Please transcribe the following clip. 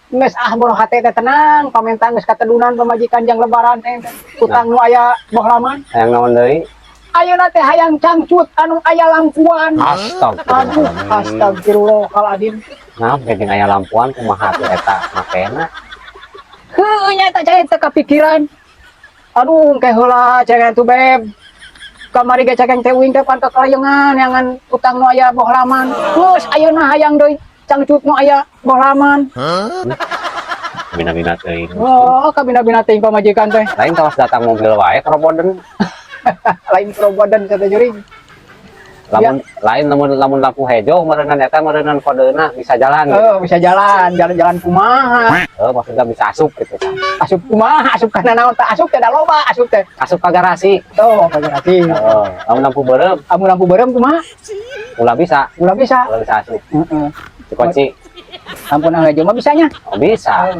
Nges boh hati teh tenang, pamentang nges katedunan pemajikan jang lebaran teh utang nu aya bohlaman. Hayang naon deui? Ayeuna teh hayang cangcut anu aya lampuan. Astagfirullah. Aduh, astagfirullahaladzim. Nah, geuning aya lampuan kumaha tuh eta makena? Heuh nya eta cai teu kapikiran. Aduh, kayak heula cengeng tuh beb. Kamari ge cengeng teh uing teh pan kakalayengan yangan utang nu aya bohlaman. Geus ayeuna hayang deui cangcut nu aya bohlaman. Bina-bina teuing. Oh, kabina-bina teuing pamajikan teh. Lain kawas datang mobil wae keroboden. Lain probodan kata juring. Lamun lain lamun lampu hejo meureunnan eta meureunnan kodena bisa jalan. Oh, bisa jalan-jalan kumaha. Maksudnya bisa asup gitu kan. Asup kumaha, asup kana naon teh? Asup teh da loba, asup teh. Asup ka garasi. Oh, kagak Lamun lampu beureum Amun lampu beureum kumaha? ulah bisa. Ulah bisa. Ulah bisa asup. Heeh. Dikunci. Lampu nang hejo mah bisanya. Oh, bisa.